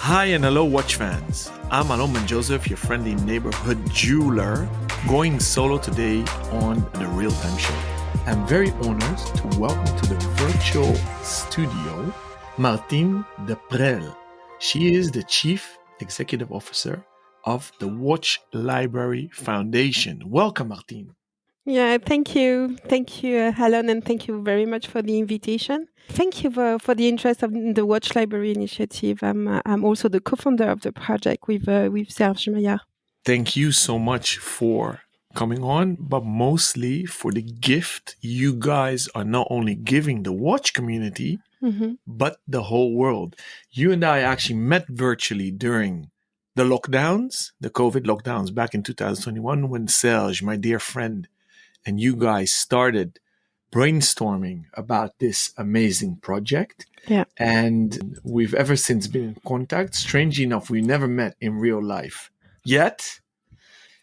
Hi and hello, watch fans. I'm Alon Joseph, your friendly neighborhood jeweler, going solo today on the Real Time Show. I'm very honored to welcome to the virtual studio Martine Depresle. She is the Chief Executive Officer of the Watch Library Foundation. Welcome, Martine. Yeah, thank you. Thank you, Alon, and thank you very much for the invitation. Thank you for the interest of the Watch Library Initiative. I'm also the co-founder of the project with Serge Maillard. Thank you so much for coming on, but mostly for the gift you guys are not only giving the watch community, but the whole world. You and I actually met virtually during the lockdowns, the COVID lockdowns back in 2021, when Serge, my dear friend, and you guys started brainstorming about this amazing project. Yeah. And we've ever since been in contact. Strangely enough, we never met in real life yet.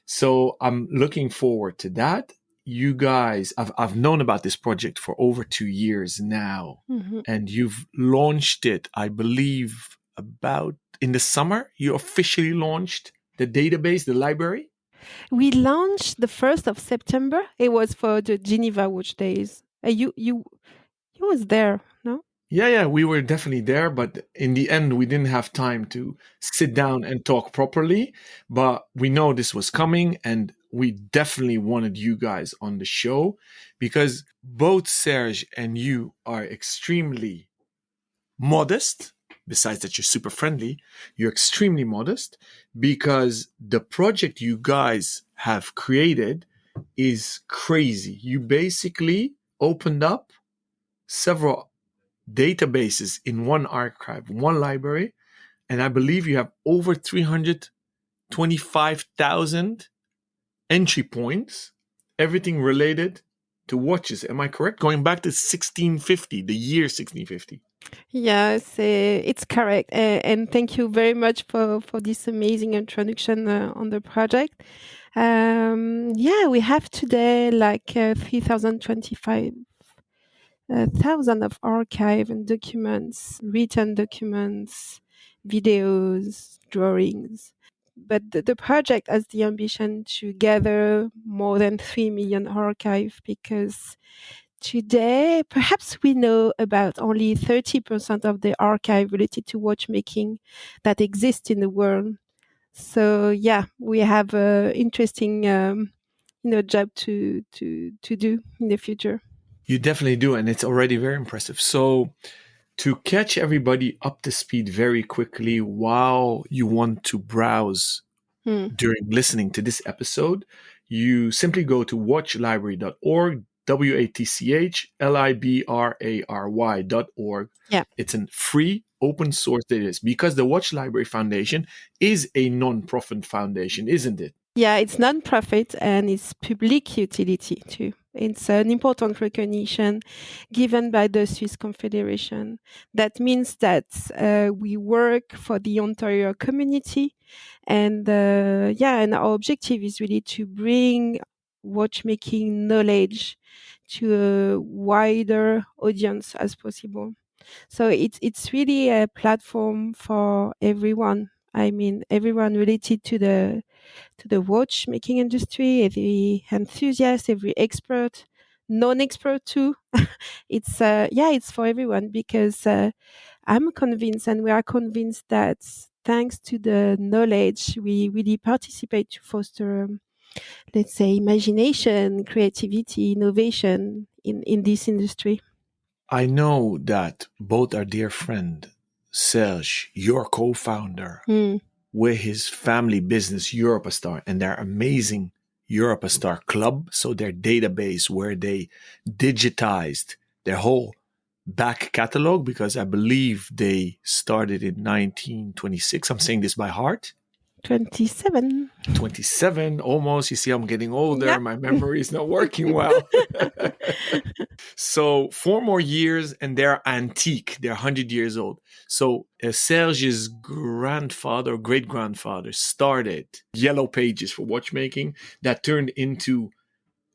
So I'm looking forward to that. You guys, I've known about this project for over 2 years now, and you've launched it, I believe, about in the summer. You officially launched the database, the library. We launched the 1st of September. It was for the Geneva Watch Days. You was there, no? Yeah, we were definitely there, but in the end, we didn't have time to sit down and talk properly. But we know this was coming, and we definitely wanted you guys on the show because both Serge and you are extremely modest. Besides that, you're super friendly. You're extremely modest because the project you guys have created is crazy. You basically opened up several databases in one archive, one library, and I believe you have over 325,000 entry points, everything related to watches. Am I correct? Going back to 1650, the year 1650. Yes, it's correct. And thank you very much for this amazing introduction on the project. We have today like 3,025,000 of archive and documents, written documents, videos, drawings. But the project has the ambition to gather more than 3 million archive because today, perhaps we know about only 30% of the archive related to watchmaking that exists in the world. So yeah, we have an interesting job to do in the future. You definitely do, and it's already very impressive. So, to catch everybody up to speed very quickly while you want to browse during listening to this episode, you simply go to watchlibrary.org, WATCHLIBRARY.org. Yeah. It's a free open source database because the Watch Library Foundation is a non-profit foundation, isn't it? Yeah, it's non-profit and it's public utility too. It's an important recognition given by the Swiss Confederation. That means that we work for the entire community, and and our objective is really to bring watchmaking knowledge to a wider audience as possible. So it's really a platform for everyone. I mean, everyone related to the watchmaking industry, every enthusiast, every expert, non-expert too. It's for everyone because I'm convinced, and we are convinced that thanks to the knowledge, we really participate to foster, let's say, imagination, creativity, innovation in this industry. I know that both our dear friend Serge, your co-founder, with his family business Europastar and their amazing Europastar Club, so their database where they digitized their whole back catalog, because I believe they started in 1926. I'm saying this by heart. 27. 27, almost. You see, I'm getting older. Yeah. My memory is not working well. So 4 more years and they're antique. They're 100 years old. So Serge's grandfather, great grandfather, started Yellow Pages for watchmaking that turned into,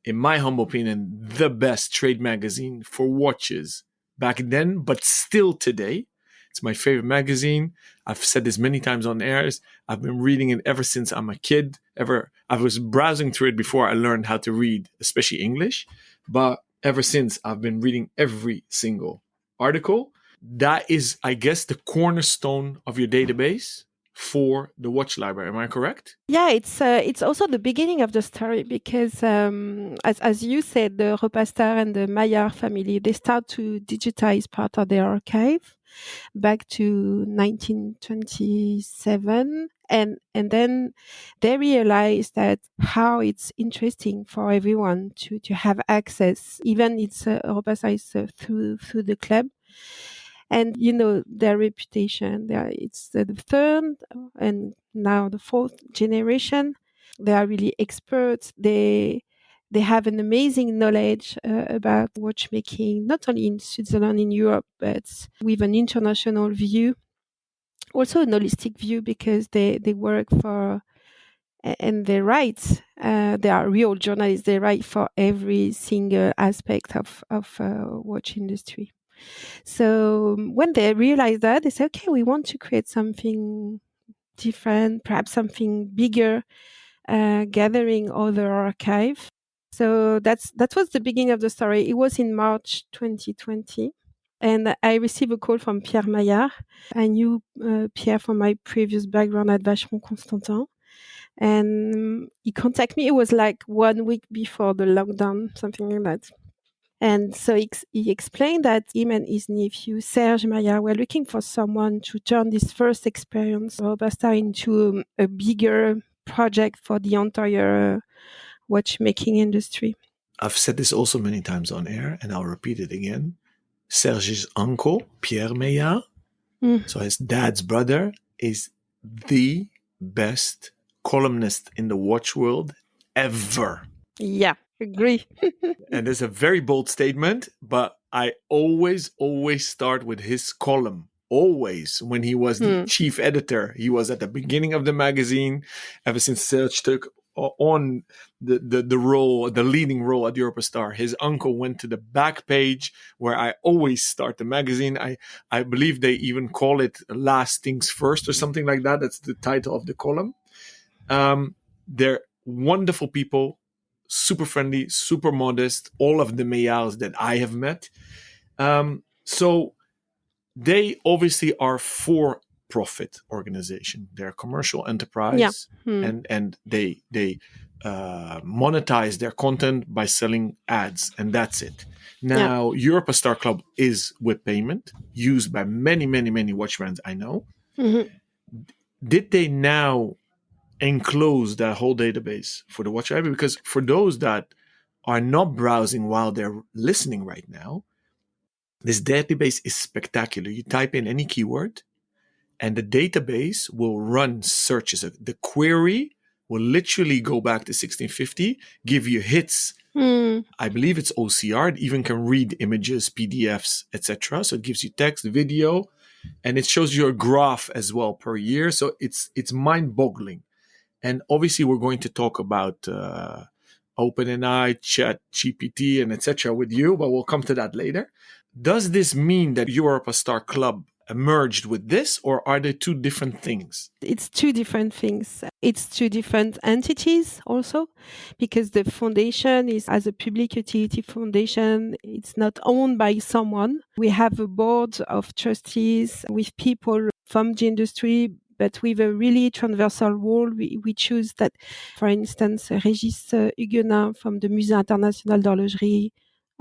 in my humble opinion, the best trade magazine for watches back then, but still today. It's my favorite magazine. I've said this many times on airs. I've been reading it ever since I'm a kid. I was browsing through it before I learned how to read, especially English. But ever since, I've been reading every single article. That is, I guess, the cornerstone of your database for the Watch Library. Am I correct? Yeah, it's also the beginning of the story because, as you said, the Repastar and the Maillard family, they start to digitize part of their archive back to 1927, and then they realized that how it's interesting for everyone to have access, even it's Repastar is through the club. And their reputation, it's the third and now the fourth generation. They are really experts. They have an amazing knowledge about watchmaking, not only in Switzerland, in Europe, but with an international view, also an holistic view, because they work for and they write. They are real journalists. They write for every single aspect of watch industry. So when they realized that, they said, okay, we want to create something different, perhaps something bigger, gathering other archive. So that was the beginning of the story. It was in March 2020. And I received a call from Pierre Maillard. I knew Pierre from my previous background at Vacheron Constantin. And he contacted me. It was like 1 week before the lockdown, something like that. And so he explained that him and his nephew, Serge Maillard, were looking for someone to turn this first experience of Robasta into a bigger project for the entire watchmaking industry. I've said this also many times on air, and I'll repeat it again. Serge's uncle, Pierre Maillard, so his dad's brother, is the best columnist in the watch world ever. Yeah, agree. And it's a very bold statement, but I always start with his column. Always. When he was the chief editor, he was at the beginning of the magazine. Ever since Serge took on the role, the leading role at Europastar, his uncle went to the back page where I always start the magazine. I believe they even call it Last Things First or something like that. That's the title of the column. They're wonderful people, super friendly, super modest, all of the Maillards that I have met. So they obviously are for-profit organization. They're a commercial enterprise, and they monetize their content by selling ads, and that's it. Now, Europastar Club is with payment, used by many, many, many watch brands I know. Did they now enclose that whole database for the watch library? Because for those that are not browsing while they're listening right now, this database is spectacular. You type in any keyword and the database will run searches. The query will literally go back to 1650, give you hits. I believe it's OCR. It even can read images, PDFs, etc. So it gives you text, video, and it shows you a graph as well per year. So it's mind-boggling. And obviously, we're going to talk about OpenAI, ChatGPT, and etc. with you, but we'll come to that later. Does this mean that Europastar Club merged with this, or are they two different things? It's two different things. It's two different entities also, because the foundation is as a public utility foundation. It's not owned by someone. We have a board of trustees with people from the industry, but with a really transversal role. We choose that, for instance, Régis Huguenin from the Musée International d'Horlogerie,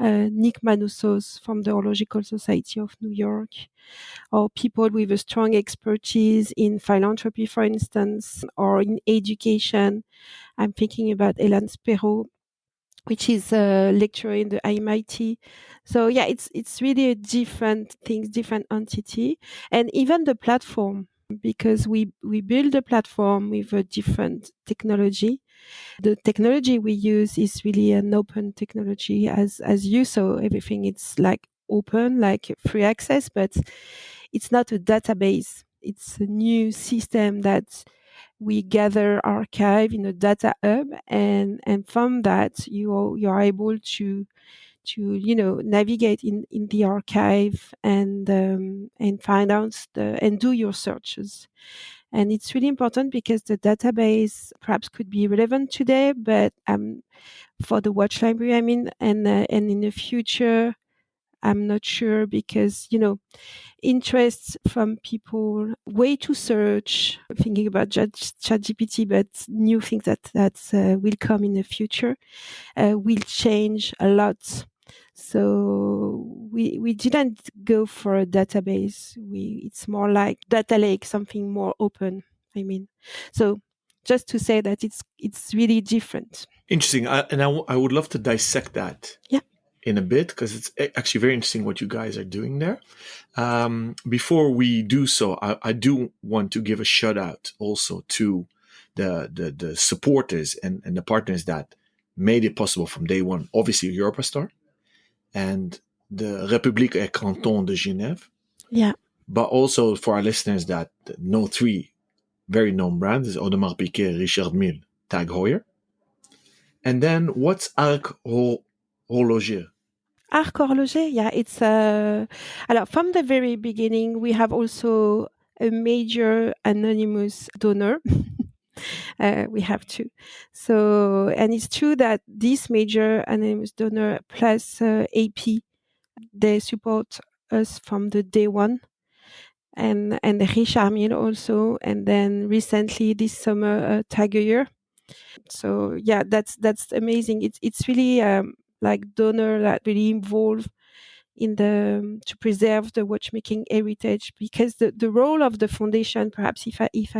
Nick Manoussos from the Horological Society of New York, or people with a strong expertise in philanthropy, for instance, or in education. I'm thinking about Hélène Perrault, which is a lecturer in the MIT. So yeah, it's really a different things, different entity, and even the platform, because we build a platform with a different technology. The technology we use is really an open technology, as you saw. Everything it's like open, like free access, but it's not a database. It's a new system that we gather archive in a data hub, and from that you are able to to navigate in the archive and find out and do your searches. And it's really important because the database perhaps could be relevant today, but for the watch library, I mean, and in the future, I'm not sure because interests from people, way to search, thinking about ChatGPT, but new things that will come in the future will change a lot. So we didn't go for a database. It's more like data lake, something more open. I mean, so just to say that it's really different. Interesting. I would love to dissect that Yeah. in a bit because it's actually very interesting what you guys are doing there. Before we do so, I do want to give a shout out also to the supporters and the partners that made it possible from day one. Obviously, Europastar and the République et Canton de Genève. Yeah. But also for our listeners that know three very known brands is Audemars Piguet, Richard Mille, Tag Heuer. And then what's Arc Horloger? Arc Horloger, yeah, it's from the very beginning, we have also a major anonymous donor. We have two. So, and it's true that this major anonymous donor plus AP, they support us from the day one. And Richard Mille also, and then recently this summer, Taguyer. So yeah, that's amazing. It's really like donor that really involved in to preserve the watchmaking heritage, because the role of the foundation, perhaps if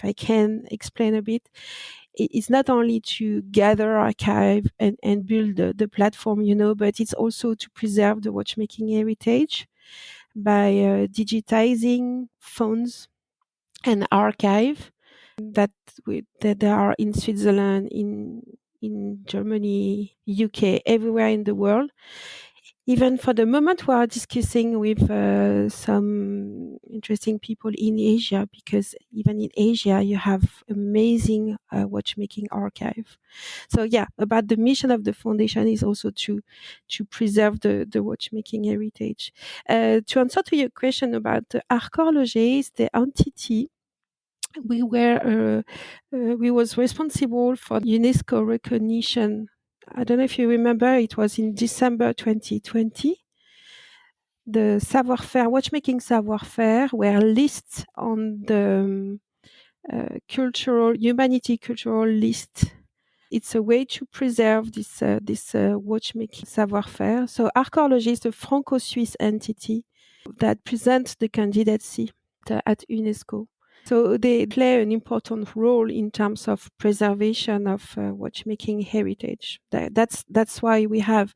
I can explain a bit, it's not only to gather archive and build the platform, but it's also to preserve the watchmaking heritage by digitizing phones and archive that there are in Switzerland, in Germany, UK, everywhere in the world. Even for the moment, we are discussing with some interesting people in Asia, because even in Asia, you have amazing watchmaking archive. So yeah, about the mission of the foundation is also to preserve the watchmaking heritage. To answer to your question about the Arc Horloger, is the entity we was responsible for UNESCO recognition. I don't know if you remember, it was in December 2020. The savoir-faire, watchmaking savoir-faire, were listed on the humanity cultural list. It's a way to preserve this watchmaking savoir-faire. So Arc Horloger is the Franco-Swiss entity that presents the candidacy at UNESCO. So they play an important role in terms of preservation of watchmaking heritage. That's why we have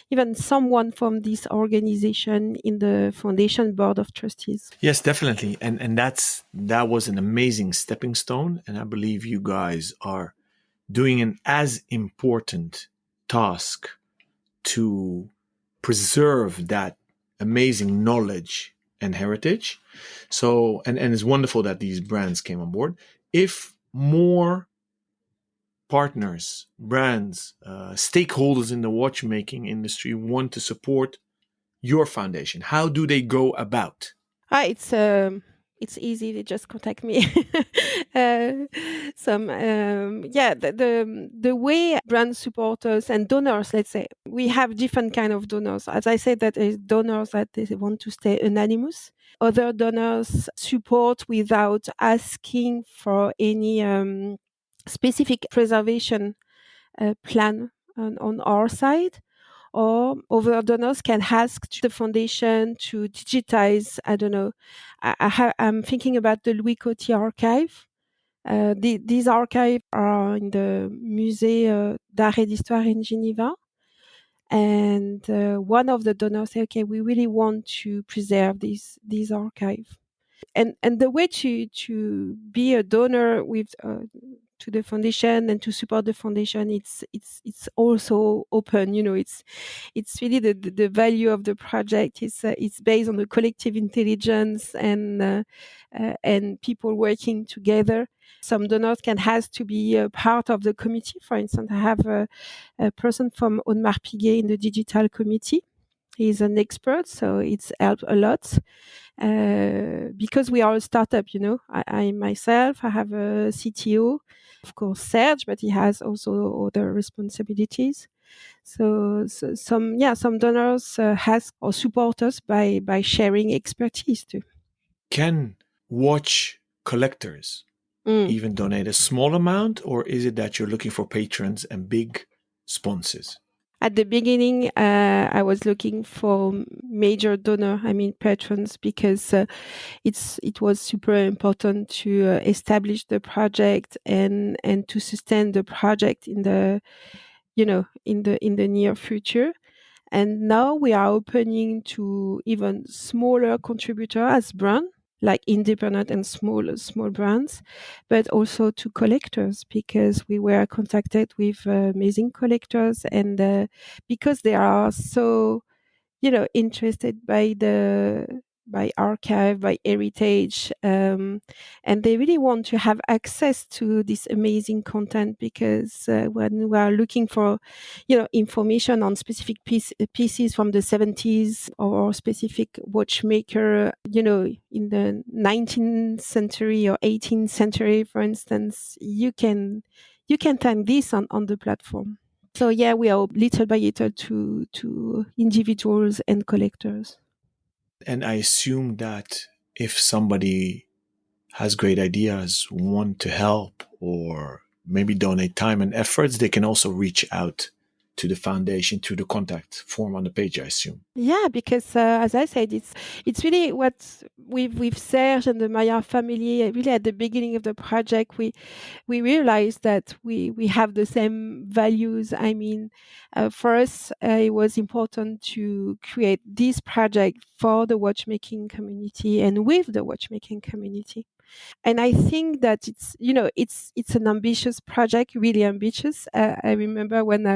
even someone from this organization in the foundation board of trustees. Yes, definitely. And that was an amazing stepping stone. And I believe you guys are doing an as important task to preserve that amazing knowledge and heritage. So, and it's wonderful that these brands came on board. If more partners, brands, stakeholders in the watchmaking industry want to support your foundation, how do they go about? It's easy. They just contact me. The way brand supporters and donors, let's say, we have different kind of donors. As I said, that is donors that they want to stay anonymous. Other donors support without asking for any specific preservation plan on our side. Or other donors can ask the foundation to digitize, I don't know, I'm thinking about the Louis Coty archive. These archives are in the Musée d'Art et d'Histoire in Geneva. And one of the donors said, okay, we really want to preserve these archives. And the way to be a donor with to the foundation and to support the foundation. It's also open. It's really the value of the project. It's based on the collective intelligence and people working together. Some donors can has to be a part of the committee. For instance, I have a person from Audemars Piguet in the digital committee. He's an expert, so it's helped a lot. Because we are a startup, I myself, I have a CTO, of course, Serge, but he has also other responsibilities. So some donors has or support us by sharing expertise too. Can watch collectors even donate a small amount, or is it that you're looking for patrons and big sponsors? At the beginning, I was looking for major donor, patrons, because it was super important to establish the project and to sustain the project in the near future. And now we are opening to even smaller contributor as brand, like independent and small brands, but also to collectors, because we were contacted with amazing collectors, and because they are so interested by archive, by heritage, and they really want to have access to this amazing content, because when we are looking for information on specific pieces from the 70s or specific watchmaker, in the 19th century or 18th century, for instance, you can find this on the platform. So yeah, we are little by little to individuals and collectors. And I assume that if somebody has great ideas, want to help, or maybe donate time and efforts, they can also reach out to the foundation through the contact form on the page, I assume. Yeah, because as I said, it's really what with Serge and the Maya family. Really, at the beginning of the project, we realized that we have the same values. For us, it was important to create this project for the watchmaking community and with the watchmaking community. And I think that it's an ambitious project, really ambitious. I remember when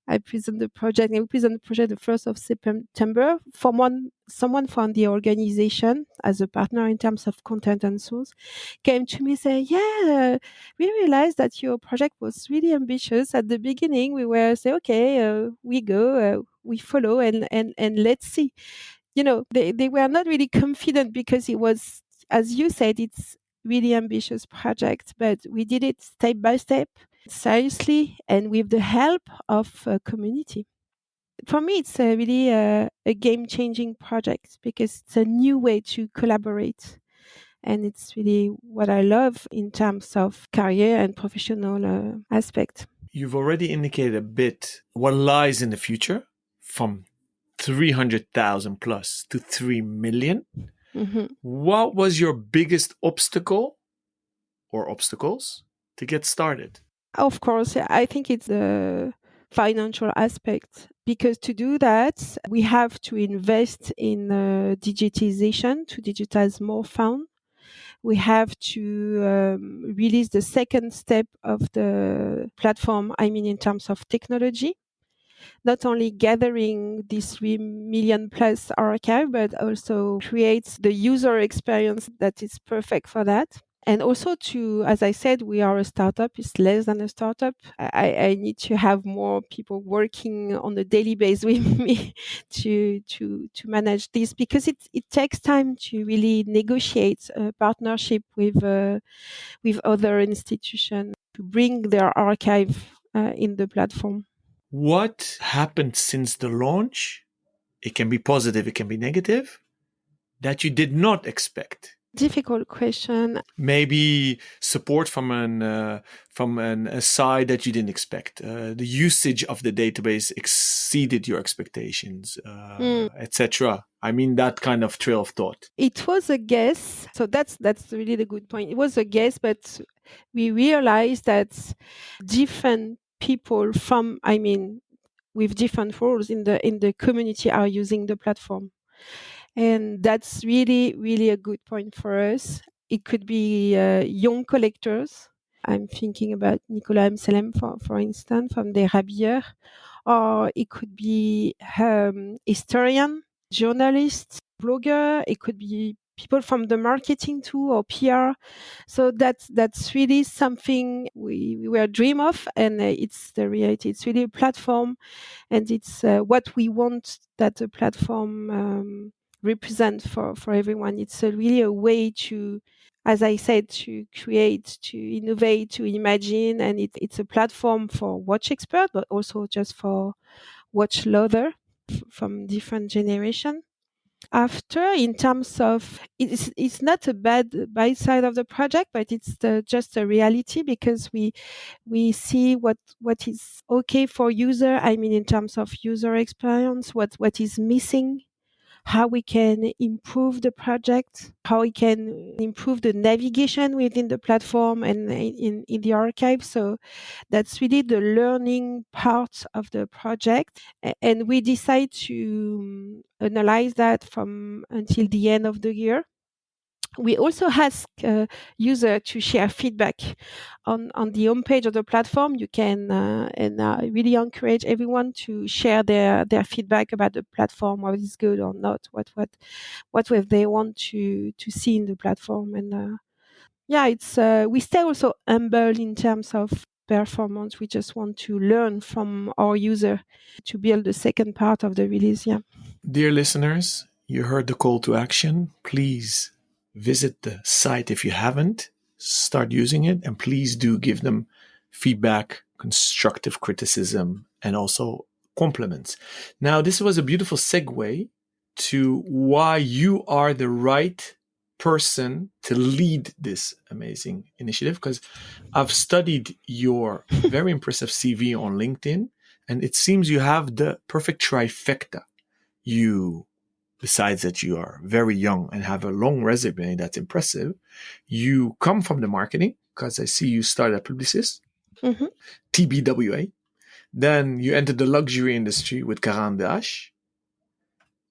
I presented the project. And we presented the project the 1st of September. Someone from the organization, as a partner in terms of content and source, came to me and said, "Yeah, we realized that your project was really ambitious. At the beginning, we were say, okay, we go, we follow, and let's see." They were not really confident, because it was, as you said, it's really ambitious project, but we did it step by step, seriously, and with the help of a community. For me, it's really a game-changing project, because it's a new way to collaborate, and it's really what I love in terms of career and professional aspect. You've already indicated a bit what lies in the future, from 300,000 plus to 3 million. Mm-hmm. What was your biggest obstacle or obstacles to get started? Of course, I think it's the financial aspect, because to do that, we have to invest in digitization to digitize more found. We have to release the second step of the platform, in terms of technology, not only gathering this 3 million plus archive, but also create the user experience that is perfect for that. And also as I said, we are a startup. It's less than a startup. I need to have more people working on a daily basis with me to manage this, because it takes time to really negotiate a partnership with other institutions to bring their archive in the platform. What happened since the launch? It can be positive, it can be negative, that you did not expect. Difficult question. Maybe support from a side that you didn't expect. The usage of the database exceeded your expectations, etc. That kind of trail of thought. It was a guess. So that's really the good point. It was a guess, but we realized that different people with different roles in the community are using the platform. And that's really, really a good point for us. It could be young collectors, I'm thinking about Nicolas Amselem, for instance, from the Rabilleur, or it could be historian, journalist, blogger. It could be people from the marketing too, or PR. So that's really something we were dream of, and it's the reality. It's really a platform, and it's what we want that the platform represent for everyone. It's really a way to, as I said, to create, to innovate, to imagine, and it's a platform for watch expert, but also just for watch lover from different generation. After, in terms of, it's not a bad side of the project, but it's just a reality, because we see what is okay for user. I mean, in terms of user experience, what is missing, how we can improve the project, how we can improve the navigation within the platform and in the archive. So that's really the learning part of the project. And we decide to analyze that from until the end of the year. We also ask user to share feedback on the homepage of the platform. You can and I really encourage everyone to share their feedback about the platform, what is good or not, what will they want to see in the platform. And yeah, it's we stay also humble in terms of performance. We just want to learn from our user to build the second part of the release. Yeah. Dear listeners, you heard the call to action. Please visit the site if you haven't. Start using it, and please do give them feedback, constructive criticism, and also compliments. Now, this was a beautiful segue to why you are the right person to lead this amazing initiative, because I've studied your very impressive CV on LinkedIn, and it seems you have the perfect trifecta. You, besides that you are very young and have a long resume that's impressive, you come from the marketing, because I see you started at Publicis, Mm-hmm. TBWA. Then you entered the luxury industry with Caran d'Ache.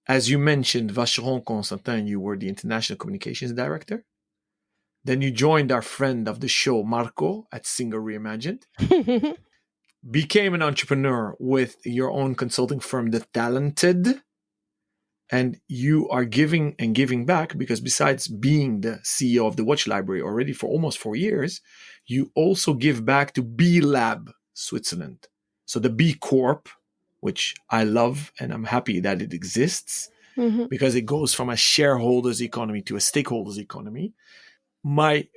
As you mentioned, Vacheron Constantin, you were the international communications director. Then you joined our friend of the show, Marco, at Singer Reimagined. Became an entrepreneur with your own consulting firm, The Talented. And you are giving and giving back, because besides being the CEO of the Watch Library already for almost 4 years, you also give back to B Lab Switzerland. So the B Corp, which I love and I'm happy that it exists, Mm-hmm. because it goes from a shareholders economy to a stakeholders economy. My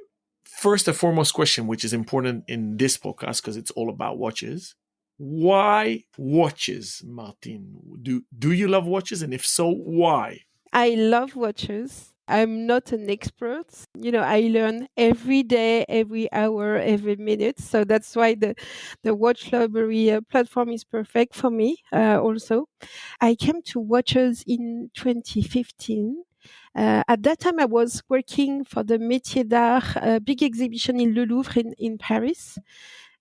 first and foremost question, which is important in this podcast because it's all about watches. Why watches, Martine? Do you love watches? And if so, why? I love watches. I'm not an expert. I learn every day, every hour, every minute. So that's why the Watch Library platform is perfect for me. Also, I came to watches in 2015. At that time, I was working for the Métier d'Art big exhibition in Le Louvre in Paris.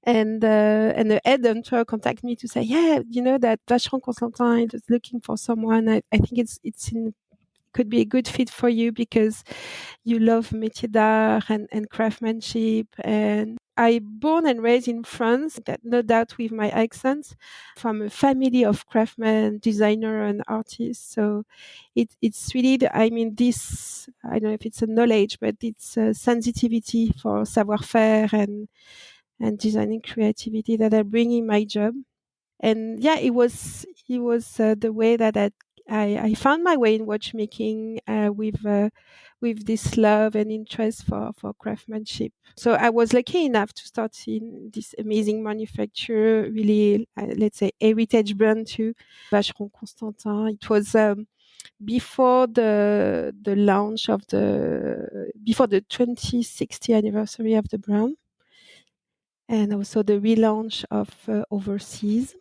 And the headhunter contacted me to say, yeah, that Vacheron Constantin is looking for someone. I think could be a good fit for you because you love métier d'art and craftsmanship. And I born and raised in France, that no doubt with my accent, from a family of craftsmen, designer and artists. So it's really, this, I don't know if it's a knowledge, but it's a sensitivity for savoir-faire and designing creativity that I bring in my job. And yeah, it was the way that I found my way in watchmaking with this love and interest for craftsmanship. So I was lucky enough to start in this amazing manufacturer, really, let's say, heritage brand too, Vacheron Constantin. It was before the launch of before the 2060 anniversary of the brand, and also the relaunch of overseas.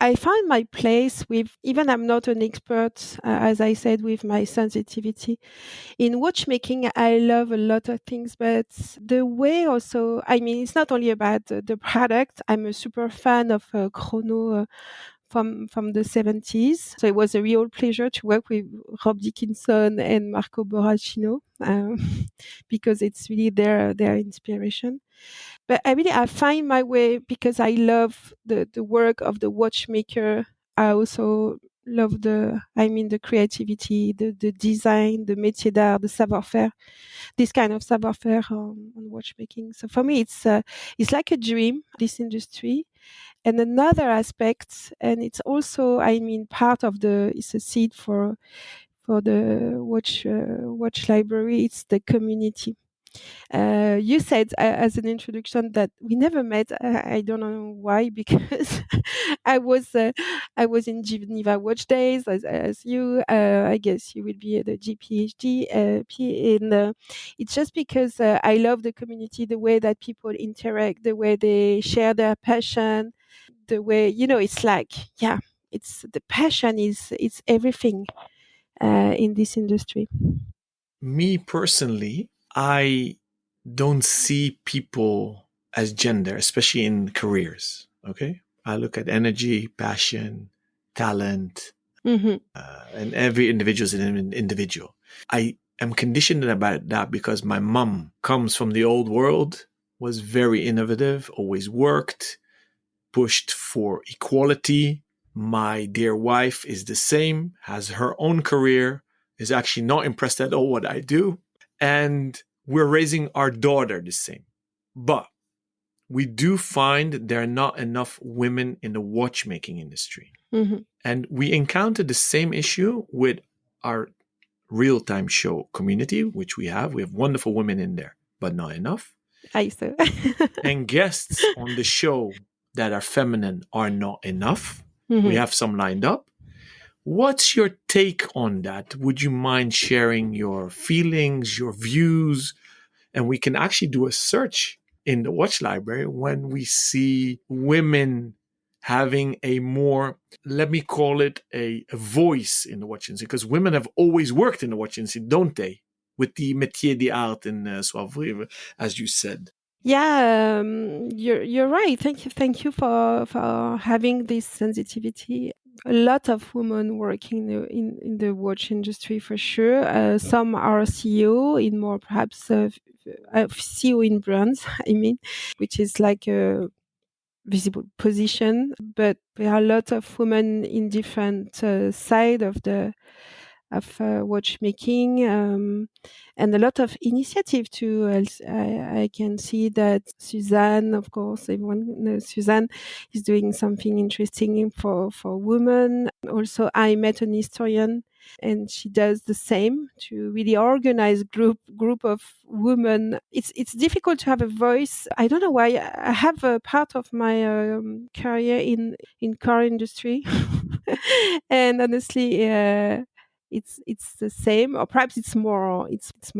I found my place with, even I'm not an expert, as I said, with my sensitivity. In watchmaking, I love a lot of things, but the way also, it's not only about the product. I'm a super fan of chrono from the 70s. So it was a real pleasure to work with Rob Dickinson and Marco Borracino because it's really their inspiration. But I find my way because I love the work of the watchmaker. I also love the creativity, the design, the métier d'art, the savoir-faire, this kind of savoir-faire on watchmaking. So for me, it's like a dream, this industry. And another aspect, and it's also, part of it's a seed for the watch library. It's the community. You said as an introduction that we never met. I don't know why, because I was in Geneva Watch Days as you. I guess you will be at the GPHD. And it's just because I love the community, the way that people interact, the way they share their passion, the way it's like, yeah, it's the passion is it's everything in this industry. Me personally, I don't see people as gender, especially in careers. Okay. I look at energy, passion, talent, Hmm. and every individual is an individual. I am conditioned about that because my mom comes from the old world, was very innovative, always worked, pushed for equality. My dear wife is the same, has her own career, is actually not impressed at all what I do. And we're raising our daughter the same. But we do find there are not enough women in the watchmaking industry. Hmm. And we encounter the same issue with our real time show community, which we have. We have wonderful women in there, but not enough. I so. And guests on the show that are feminine are not enough. We Hmm. have some lined up. What's your take on that? Would you mind sharing your feelings, your views? And we can actually do a search in the watch library when we see women having a more, let me call it a voice in the watch industry, because women have always worked in the watch industry, don't they? With the métier d'art in Soivre, as you said. Yeah, you're right. Thank you for having this sensitivity. A lot of women work in the watch industry for sure. Some are CEO in more perhaps CEO in brands. I mean, which is like a visible position. But there are a lot of women in different side of watchmaking, and a lot of initiative too. I can see that Suzanne, of course, everyone knows Suzanne, is doing something interesting for women. Also, I met an historian, and she does the same to really organize group of women. It's difficult to have a voice. I don't know why. I have a part of my career in car industry, and honestly. It's the same, or perhaps it's more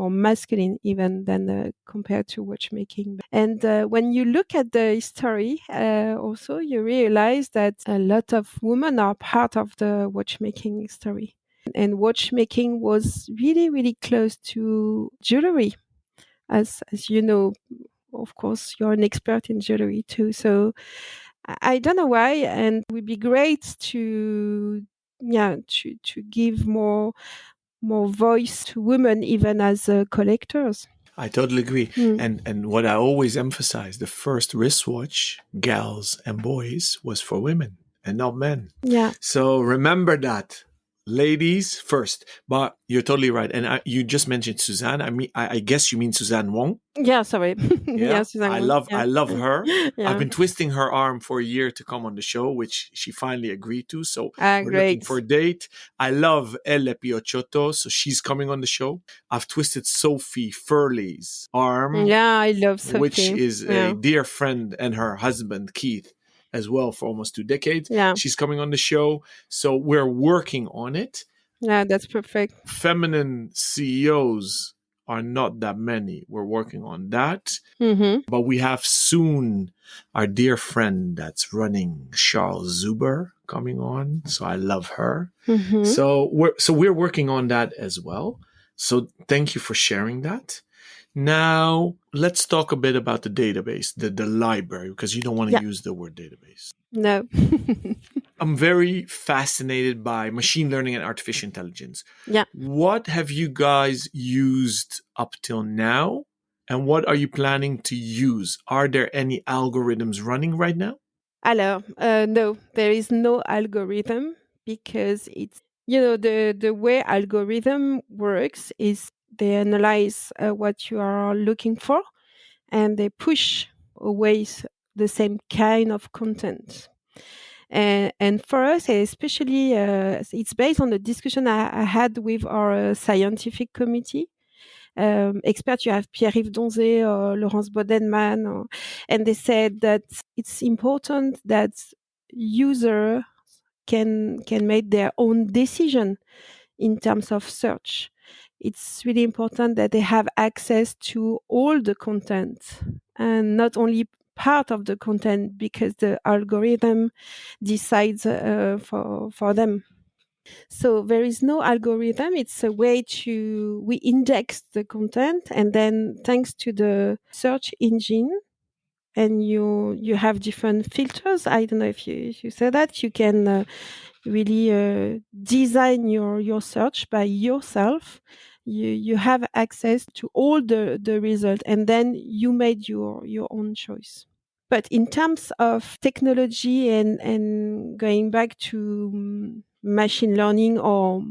masculine even than compared to watchmaking. And when you look at the history, also you realize that a lot of women are part of the watchmaking history, and watchmaking was really really close to jewelry, as you know. Of course, you're an expert in jewelry too, so I don't know why, and it would be great to to give more voice to women even as collectors. I totally agree. Mm. And what I always emphasize, the first wristwatch, gals and boys, was for women and not men. Yeah. So remember that. Ladies first. But you're totally right. And you just mentioned Suzanne. I mean, I guess you mean Suzanne Wong. Yeah, sorry. Yeah, Yeah, Suzanne Wong. I Yeah. love her. I've Yeah. been twisting her arm for a year to come on the show, which she finally agreed to. So Ah, we're looking for great. a date. I love Elle Piochotto, so she's coming on the show. I've twisted Sophie Furley's arm, Yeah, I love which Sophie. is a Yeah. dear friend, and her husband Keith as well for almost 2 decades. Yeah. She's coming on the show. So we're working on it. Yeah, that's perfect. Feminine CEOs are not that many. We're working on that. Mm-hmm. But we have soon our dear friend that's running, Charles Zuber, coming on. So I love her. Mm-hmm. So we're working on that as well. So thank you for sharing that. Now let's talk a bit about the database, the library, because you don't want to Yeah. use the word database. No. I'm very fascinated by machine learning and artificial intelligence. Yeah. What have you guys used up till now? And what are you planning to use? Are there any algorithms running right now? Alors, no, there is no algorithm because the way algorithm works is they analyze what you are looking for and they push away the same kind of content. And for us, especially, it's based on the discussion I had with our scientific committee. Experts, you have Pierre-Yves Donzé or Laurence Bodenman, and they said that it's important that user can make their own decision in terms of search. It's really important that they have access to all the content and not only part of the content because the algorithm decides for them. So there is no algorithm. It's a way we index the content and then thanks to the search engine and you have different filters. I don't know if you say that you can really design your search by yourself. You have access to all the result and then you made your own choice. But in terms of technology and going back to machine learning or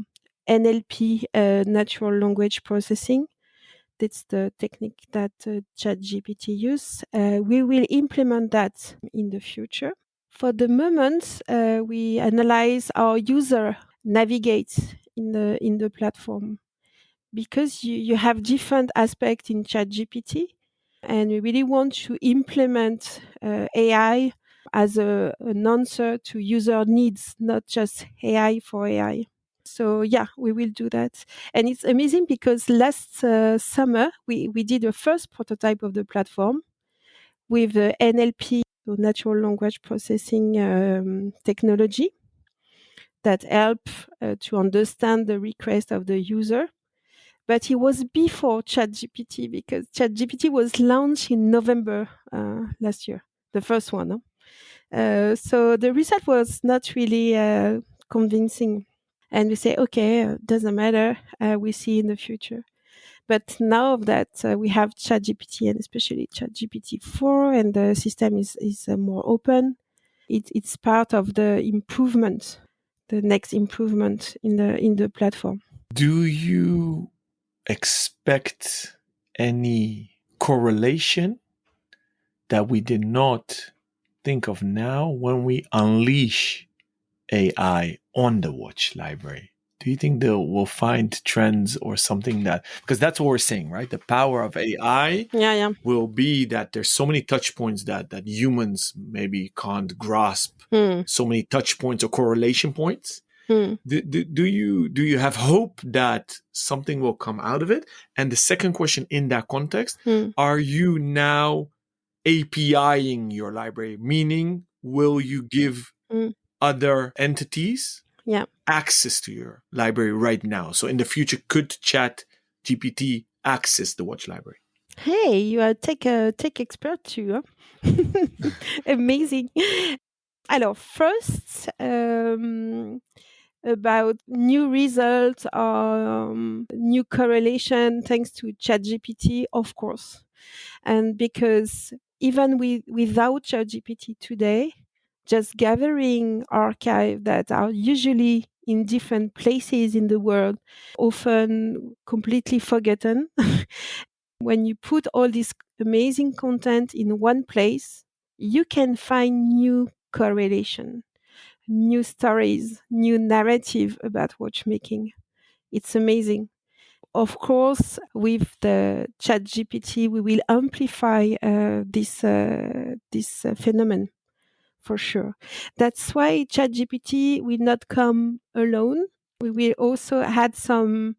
NLP, natural language processing, that's the technique that ChatGPT use. We will implement that in the future. For the moment, we analyze our user navigate in the platform because you have different aspects in ChatGPT, and we really want to implement AI as an answer to user needs, not just AI for AI. So yeah, we will do that. And it's amazing because last summer, we did a first prototype of the platform with NLP, so natural language processing technology that help to understand the request of the user. But it was before ChatGPT because ChatGPT was launched in November last year, the first one. So the result was not really convincing. And we say, okay, doesn't matter. We see in the future. But now that we have ChatGPT and especially ChatGPT 4 and the system is more open, it's part of the improvement, the next improvement in the platform. Do you expect any correlation that we did not think of now when we unleash AI on the watch library? Do you think we'll find trends or something that, because that's what we're saying, right? The power of AI Yeah, yeah. will be that there's so many touch points that humans maybe can't grasp, Hmm. so many touch points or correlation points. Hmm. Do you have hope that something will come out of it? And the second question in that context, Hmm. are you now APIing your library? Meaning, will you give Hmm. other entities Yeah. access to your library right now? So in the future, could Chat GPT access the watch library? Hey, you are tech expert too. Huh? Amazing. Alors, first, about new results or new correlation thanks to ChatGPT, of course. And because even without ChatGPT today, just gathering archives that are usually in different places in the world, often completely forgotten. When you put all this amazing content in one place, you can find new correlation, new stories, new narrative about watchmaking. It's amazing. Of course, with the Chat GPT, we will amplify this phenomenon for sure. That's why Chat GPT will not come alone. We will also add some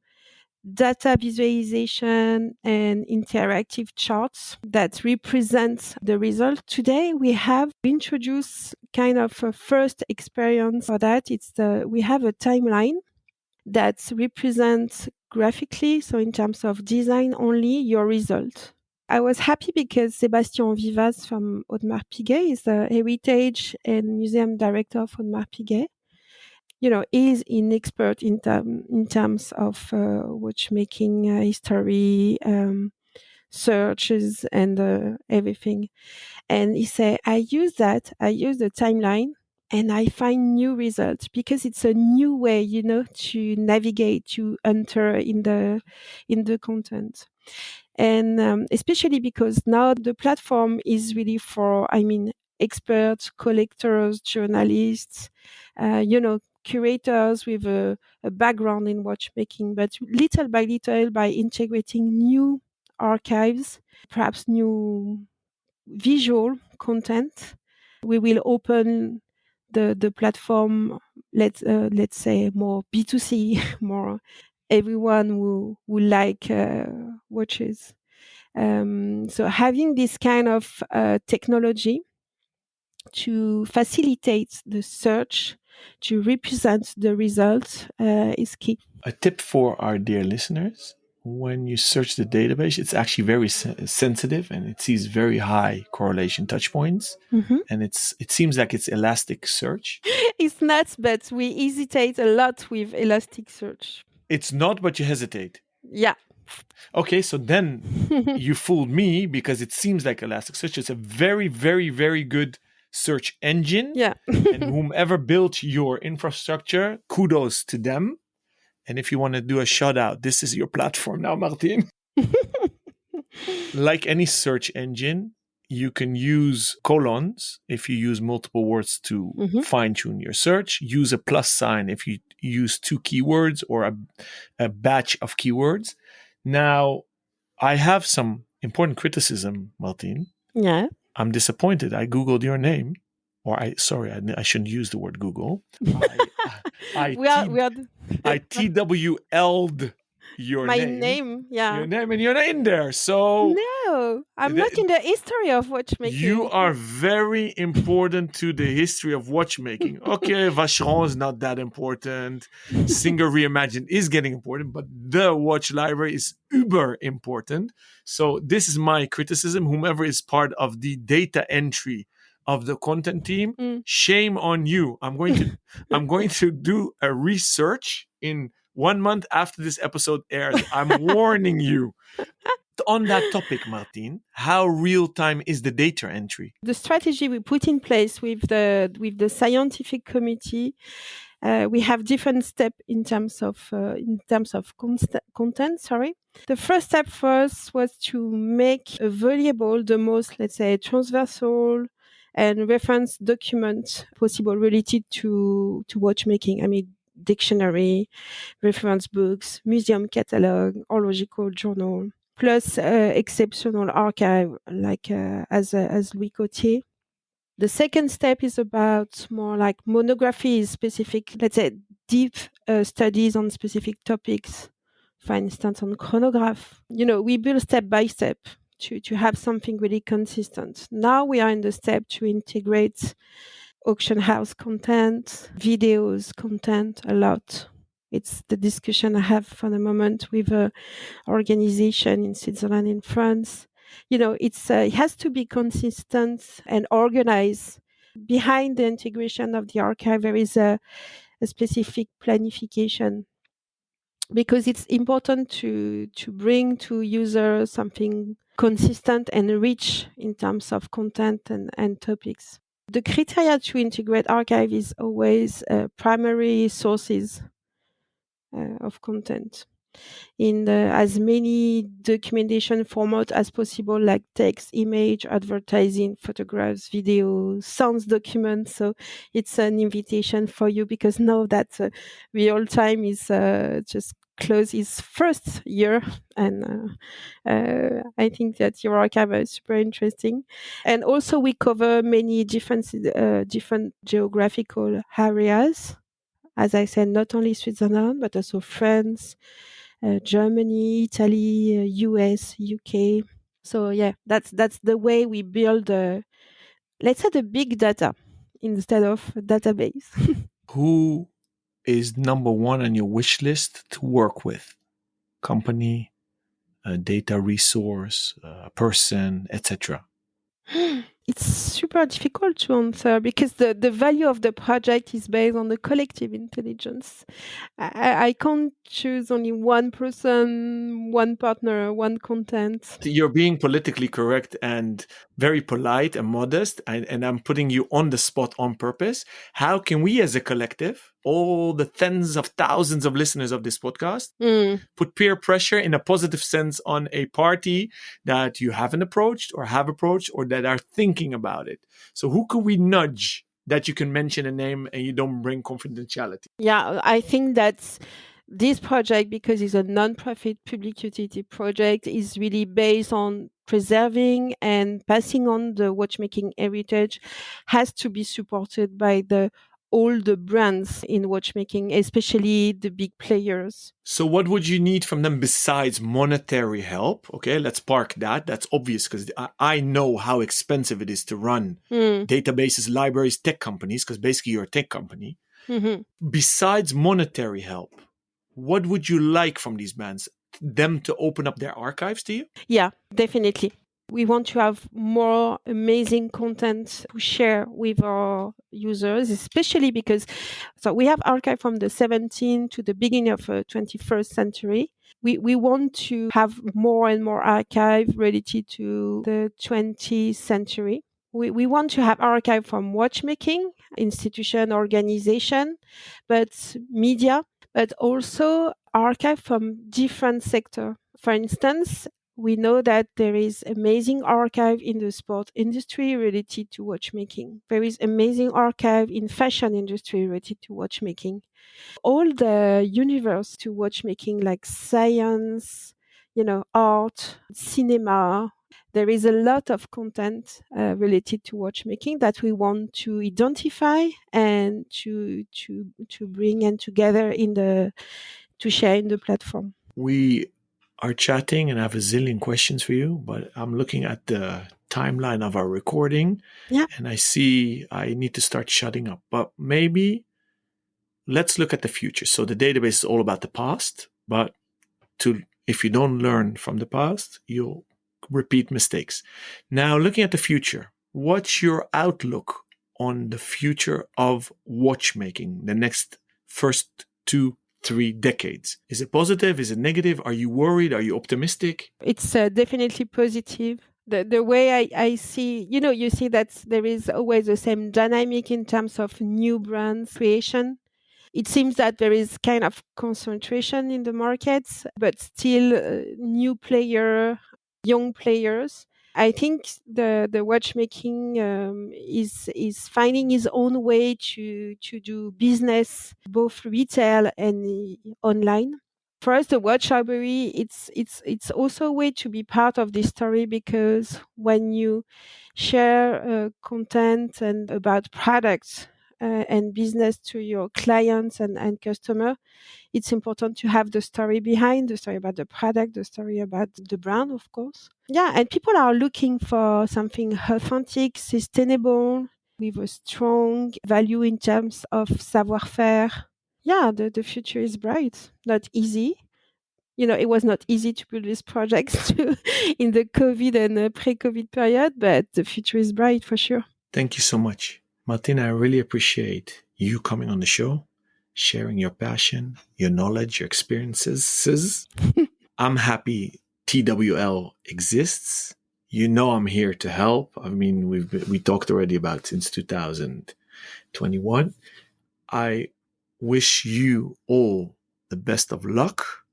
data visualization and interactive charts that represent the result. Today, we have introduced kind of a first experience for that. We have a timeline that represents graphically, so in terms of design only, your result. I was happy because Sébastien Vivas from Audemars Piguet is the heritage and museum director of Audemars Piguet. Is an expert in terms of watchmaking history. searches and everything. And he said, I use the timeline and I find new results because it's a new way, to navigate, to enter in the content. And especially because now the platform is really for, experts, collectors, journalists, curators with a background in watchmaking. But little by little, by integrating new archives, perhaps new visual content, we will open the platform, let's say, more B2C, more everyone who like watches. So having this kind of technology to facilitate the search, to represent the results, is key. A tip for our dear listeners: when you search the database, it's actually very sensitive and it sees very high correlation touch points. Mhm. And it seems like it's elastic search. It's nuts, but we hesitate a lot with Elasticsearch. It's not, but you hesitate. Yeah. Okay, so then you fooled me because it seems like Elasticsearch is a very, very, very good search engine. Yeah. And whomever built your infrastructure, kudos to them. And if you want to do a shout out, this is your platform now, Martine. Like any search engine, you can use colons if you use multiple words to Mhm. fine tune your search. Use a plus sign if you use 2 keywords or a batch of keywords. Now, I have some important criticism, Martine. Yeah. I'm disappointed. I Googled your name. I shouldn't use the word Google. I, We are I TWL'd your my name, name. Yeah. and you're not in there. So No, I'm not th- in the history of you watchmaking. are very important to the history of watchmaking. Okay, Vacheron is not that important. Singer Reimagined is getting important, but the watch library is uber important. So this is my criticism. Whomever is part of the data entry of the content team, Mm. shame on you. I'm going to do a research in 1 month after this episode airs. I'm warning you. On that topic, Martine, how real time is the data entry? The strategy we put in place with the scientific committee, we have different steps in terms of content. Sorry. The first step for us was to make available the most, let's say, transversal and reference document possible related to watchmaking. Dictionary, reference books, museum catalog, horological journal, plus exceptional archive like as Louis Cotier. The second step is about more like monographies, specific, let's say, deep studies on specific topics. For instance, on chronograph, we build step by step to have something really consistent. Now we are in the step to integrate auction house content, videos content a lot. It's the discussion I have for the moment with a organization in Switzerland, in France. It has to be consistent and organized. Behind the integration of the archive, there is a specific planification because it's important to bring to users something consistent and rich in terms of content and topics. The criteria to integrate archive is always primary sources of content in as many documentation format as possible, like text, image, advertising, photographs, video, sounds documents. So it's an invitation for you because now that real time is just close its first year, and I think that your archive is super interesting. And also we cover many different geographical areas. As I said, not only Switzerland, but also France, Germany, Italy, US, UK. So yeah, that's the way we build, let's say, the big data instead of a database. Who is number one on your wish list to work with? Company, a data resource, a person, etc. It's super difficult to answer because the value of the project is based on the collective intelligence. I can't choose only one person, one partner, one content. You're being politically correct and very polite and modest, and I'm putting you on the spot on purpose. How can we as a collective, all the tens of thousands of listeners of this podcast, put peer pressure in a positive sense on a party that you haven't approached or have approached or that are thinking about it? So who could we nudge that you can mention a name and you don't bring confidentiality? Yeah, I think that this project, because it's a non-profit public utility project, is really based on preserving and passing on the watchmaking heritage, has to be supported by all the brands in watchmaking, especially the big players. So what would you need from them besides monetary help? Okay, let's park that. That's obvious because I know how expensive it is to run Mm. databases, libraries, tech companies, because basically you're a tech company. Mm-hmm. Besides monetary help, what would you like from these bands? Them to open up their archives to you? Yeah, definitely. We want to have more amazing content to share with our users, especially because we have archive from the 17th to the beginning of 21st century. We want to have more and more archive related to the 20th century. We want to have archive from watchmaking, institution, organization, but media, but also archive from different sector. For instance, we know that there is amazing archive in the sport industry related to watchmaking. There is amazing archive in fashion industry related to watchmaking. All the universe to watchmaking, like science, art, cinema. There is a lot of content related to watchmaking that we want to identify and to bring and together to share in the platform. We are chatting and I have a zillion questions for you, but I'm looking at the timeline of our recording Yeah. and I see I need to start shutting up. But maybe let's look at the future. So the database is all about the past, but if you don't learn from the past, you'll repeat mistakes. Now, looking at the future, what's your outlook on the future of watchmaking, the next first 2-3 decades? Is it positive? Is it negative? Are you worried? Are you optimistic? It's definitely positive. The way I see, you see that there is always the same dynamic in terms of new brands creation. It seems that there is kind of concentration in the markets, but still new player, young players. I think the watchmaking is finding its own way to do business, both retail and online. For us, the watch library, it's also a way to be part of this story, because when you share content and about products and business to your clients and customer, it's important to have the story behind, the story about the product, the story about the brand, of course. Yeah, and people are looking for something authentic, sustainable, with a strong value in terms of savoir-faire. Yeah, the future is bright. Not easy. It was not easy to build this project in the COVID and pre-COVID period, but the future is bright for sure. Thank you so much. Martine, I really appreciate you coming on the show, sharing your passion, your knowledge, your experiences. I'm happy TWL exists. You know I'm here to help. I mean, we talked already about since 2021. I wish you all the best of luck.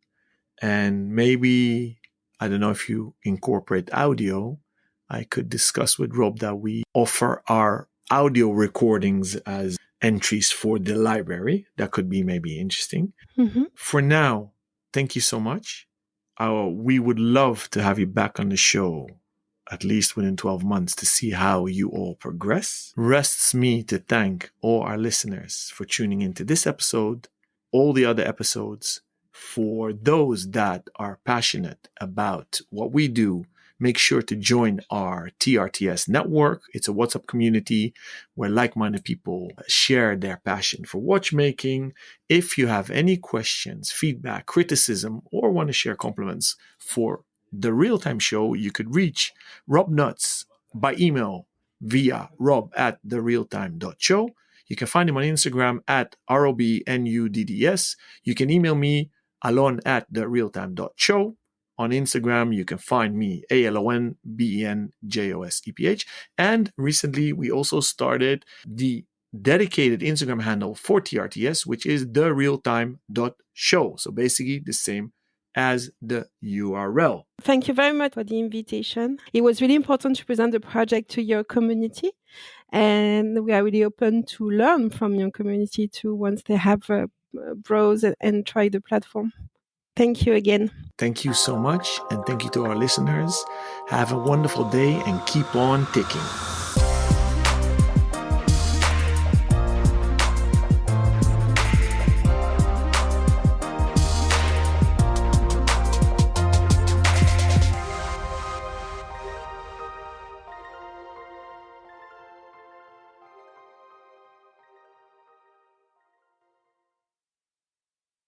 And maybe, I don't know if you incorporate audio, I could discuss with Rob that we offer our audio recordings as entries for the library. That could be maybe interesting. Mm-hmm. For now, thank you so much. We would love to have you back on the show at least within 12 months to see how you all progress. Rests me to thank all our listeners for tuning into this episode, all the other episodes. For those that are passionate about what we do, make sure to join our TRTS network. It's a WhatsApp community where like-minded people share their passion for watchmaking. If you have any questions, feedback, criticism, or want to share compliments for the real-time show, you could reach Rob Nuts by email via rob@therealtime.show. You can find him on Instagram at robnudds. You can email me, alon@therealtime.show. On Instagram, you can find me, ALONBENJOSEPH. And recently, we also started the dedicated Instagram handle for TRTS, which is therealtime.show. So basically the same as the URL. Thank you very much for the invitation. It was really important to present the project to your community. And we are really open to learn from your community too once they have browse and try the platform. Thank you again. Thank you so much. And thank you to our listeners. Have a wonderful day and keep on ticking.